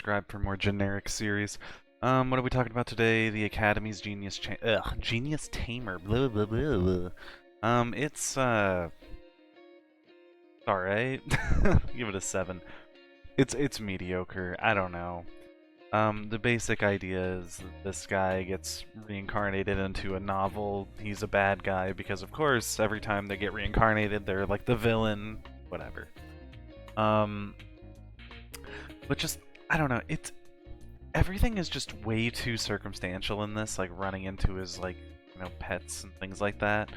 subscribe for more generic series. What are we talking about today? The Academy's Genius Tamer. Blah blah blah blah. It's alright. Give it a 7. It's mediocre. I don't know. The basic idea is that this guy gets reincarnated into a novel. He's a bad guy because, of course, every time they get reincarnated, they're like the villain. Whatever. But just, I don't know, everything is just way too circumstantial in this, like running into his, like, pets and things like that,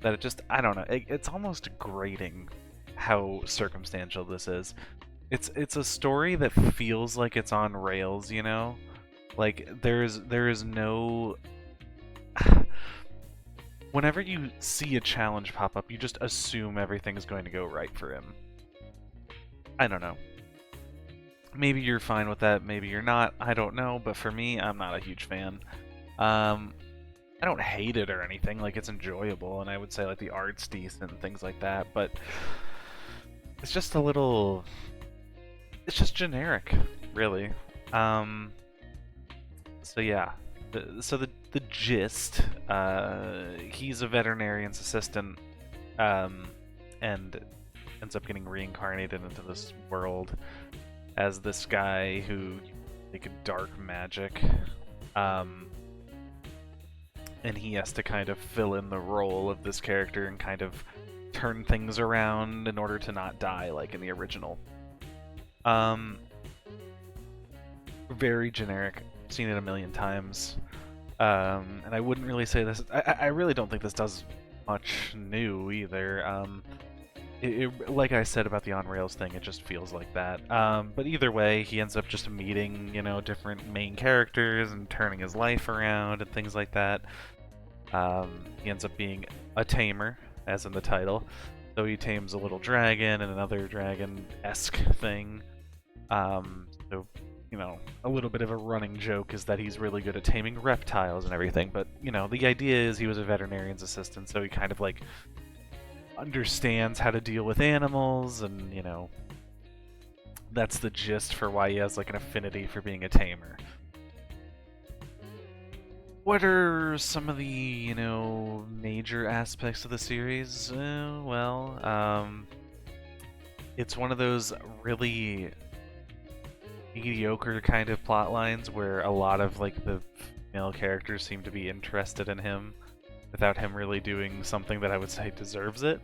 that it just, I don't know, it's almost grating how circumstantial this is. It's a story that feels like it's on rails, you know? Like, there is no... Whenever you see a challenge pop up, you just assume everything's going to go right for him. I don't know. Maybe you're fine with that, maybe you're not, I don't know, but for me, I'm not a huge fan. I don't hate it or anything, like, it's enjoyable, and I would say, like, the art's decent and things like that, but it's just a little... It's just generic, really. So yeah, the gist, he's a veterinarian's assistant, and ends up getting reincarnated into this world as this guy who like dark magic, and he has to kind of fill in the role of this character and kind of turn things around in order to not die like in the original. Very generic. Seen it a million times. And I wouldn't really say this. I really don't think this does much new either. Like I said about the on-rails thing, it just feels like that. But either way, he ends up just meeting, different main characters and turning his life around and things like that. He ends up being a tamer, as in the title. So he tames a little dragon and another dragon-esque thing. So, a little bit of a running joke is that he's really good at taming reptiles and everything, but, the idea is he was a veterinarian's assistant, so he kind of, like, understands how to deal with animals, and, that's the gist for why he has, like, an affinity for being a tamer. What are some of the, major aspects of the series? It's one of those really mediocre kind of plot lines where a lot of like the female characters seem to be interested in him without him really doing something that I would say deserves it.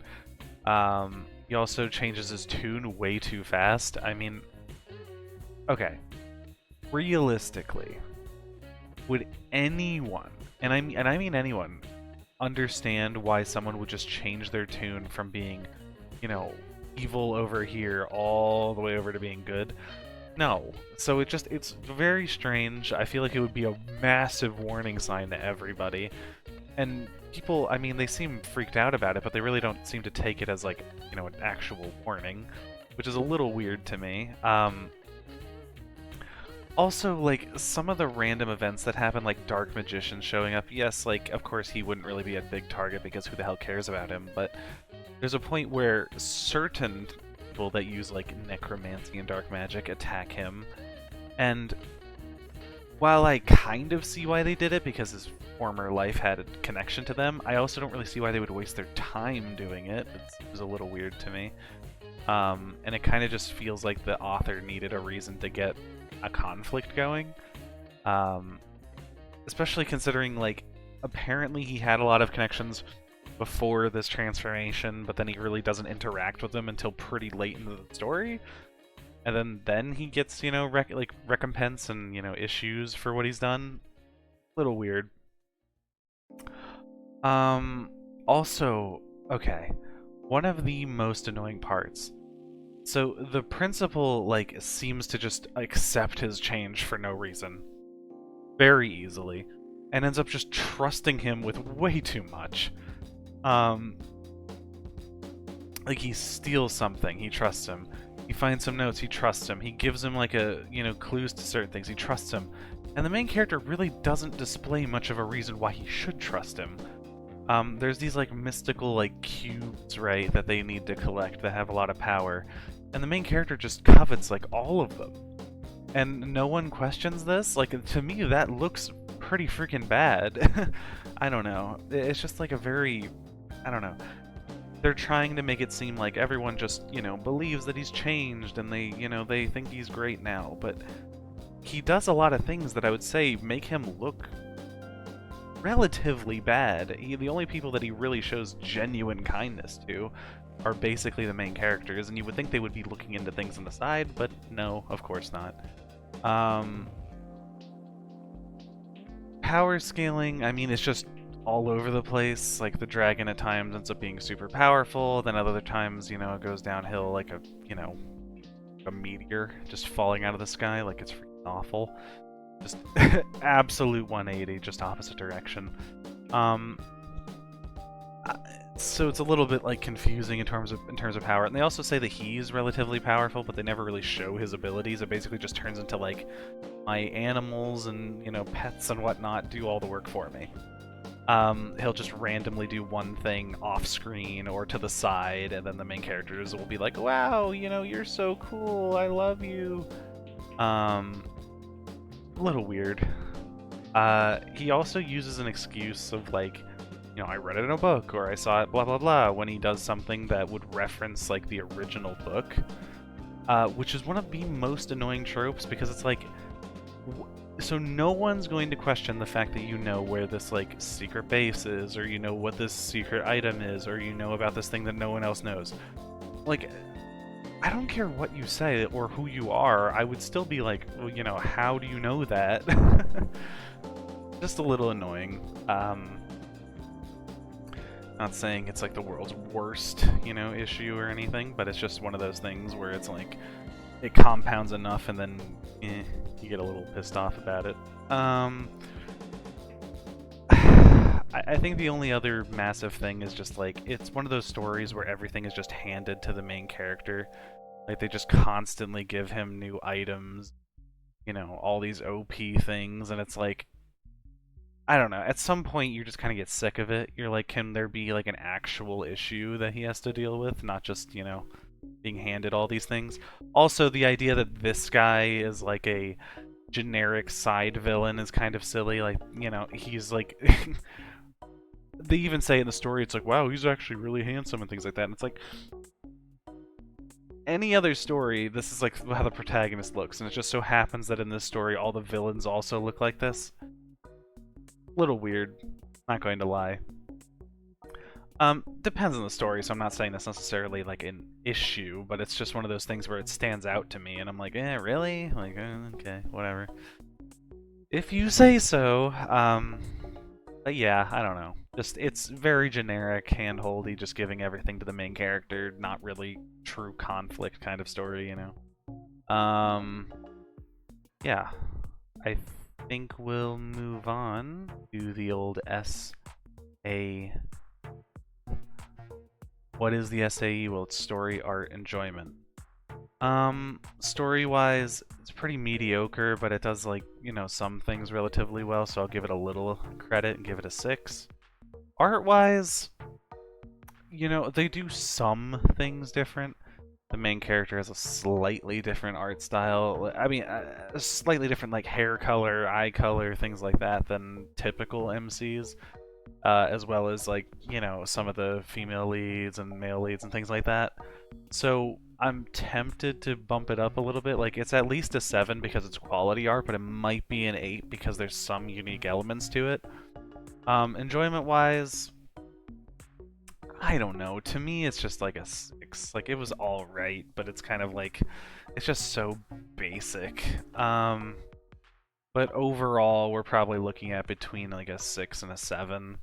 He also changes his tune way too fast. I mean, okay, realistically, would anyone, and I mean anyone, understand why someone would just change their tune from being, evil over here all the way over to being good? No. So it's very strange. I feel like it would be a massive warning sign to everybody. And people, I mean, they seem freaked out about it, but they really don't seem to take it as, like, an actual warning, which is a little weird to me. Also, like, some of the random events that happen, like Dark Magician showing up, yes, like, of course he wouldn't really be a big target because who the hell cares about him, but there's a point where certain people that use, like, necromancy and dark magic attack him, and while I kind of see why they did it because his former life had a connection to them, I also don't really see why they would waste their time doing it. It was a little weird to me. And it kind of just feels like the author needed a reason to get a conflict going. Especially considering, like, apparently he had a lot of connections before this transformation, but then he really doesn't interact with them until pretty late into the story. And then he gets, recompense and, issues for what he's done. A little weird. Also, okay, one of the most annoying parts. So the principal, like, seems to just accept his change for no reason. Very easily. And ends up just trusting him with way too much. Like, he steals something, he trusts him. He finds some notes, he trusts him. He gives him, like, clues to certain things, he trusts him. And the main character really doesn't display much of a reason why he should trust him. There's these, like, mystical, like, cubes, right, that they need to collect that have a lot of power. And the main character just covets, like, all of them. and no one questions this. Like, to me, that looks pretty freaking bad. I don't know. It's just like a very, I don't know. They're trying to make it seem like everyone just, believes that he's changed and they think he's great now. But he does a lot of things that I would say make him look relatively bad. The only people that he really shows genuine kindness to are basically the main characters, and you would think they would be looking into things on the side, but no, of course not. Power scaling, I mean, it's just all over the place. Like, the dragon at times ends up being super powerful, then at other times, it goes downhill like a meteor just falling out of the sky, like it's freaking awful. Just absolute 180, just opposite direction. So it's a little bit like confusing in terms of power. And they also say that he's relatively powerful, but they never really show his abilities. It basically just turns into like my animals and pets and whatnot do all the work for me. He'll just randomly do one thing off screen or to the side, and then the main characters will be like, "Wow, you're so cool. I love you." A little weird. He also uses an excuse of like, I read it in a book, or I saw it, blah blah blah, when he does something that would reference like the original book, which is one of the most annoying tropes, because it's like, so no one's going to question the fact that where this like secret base is, or what this secret item is, or about this thing that no one else knows. Like, I don't care what you say or who you are, I would still be like, well, how do you know that? Just a little annoying. Not saying it's like the world's worst, issue or anything, but it's just one of those things where it's like, it compounds enough and then, you get a little pissed off about it. I think the only other massive thing is just like, it's one of those stories where everything is just handed to the main character. Like, they just constantly give him new items, all these OP things, and it's like, I don't know, at some point you just kind of get sick of it. You're like, can there be like an actual issue that he has to deal with, not just, being handed all these things? Also, the idea that this guy is like a generic side villain is kind of silly. Like, he's like... They even say in the story, it's like, wow, he's actually really handsome and things like that. And it's like, any other story, this is like how the protagonist looks, and it just so happens that in this story, all the villains also look like this. Little weird, not going to lie. Depends on the story, so I'm not saying that's necessarily like an issue, but it's just one of those things where it stands out to me, and I'm like, really? Like, okay, whatever. If you say so. But yeah, I don't know. Just, it's very generic, handholdy, just giving everything to the main character, not really true conflict kind of story, Yeah. I think we'll move on to the old S.A. What is the SAE? Well, it's story, art, enjoyment. Story-wise, it's pretty mediocre, but it does, like, some things relatively well, so I'll give it a little credit and give it a 6. Art-wise, they do some things different. The main character has a slightly different art style. I mean, a slightly different, like, hair color, eye color, things like that than typical MCs. As well as, like, some of the female leads and male leads and things like that. So I'm tempted to bump it up a little bit. Like, it's at least a 7 because it's quality art, but it might be an 8 because there's some unique elements to it. Enjoyment-wise, I don't know. To me, it's just like a 6. Like, it was alright, but it's kind of like, it's just so basic. But overall, we're probably looking at between like a 6 and a 7.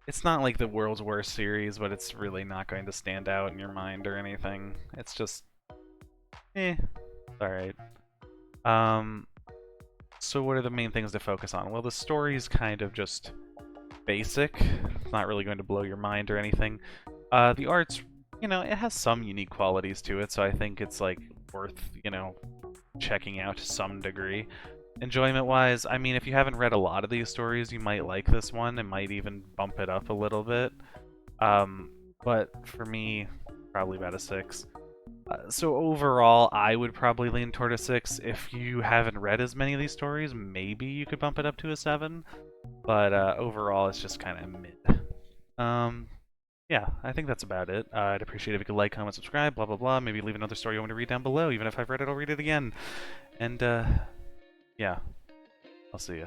It's not like the world's worst series, but it's really not going to stand out in your mind or anything. It's just, alright. So what are the main things to focus on? Well, the story's kind of just basic. It's not really going to blow your mind or anything. The art's, it has some unique qualities to it, so I think it's like worth, checking out to some degree. Enjoyment-wise, I mean, if you haven't read a lot of these stories, you might like this one. It might even bump it up a little bit. But for me, probably about a 6. So overall, I would probably lean toward a 6. If you haven't read as many of these stories, maybe you could bump it up to a 7. But overall, it's just kind of mid. Um, yeah, I think that's about it. I'd appreciate if you could like, comment, subscribe, blah, blah, blah. Maybe leave another story you want me to read down below. Even if I've read it, I'll read it again. And, yeah, I'll see ya.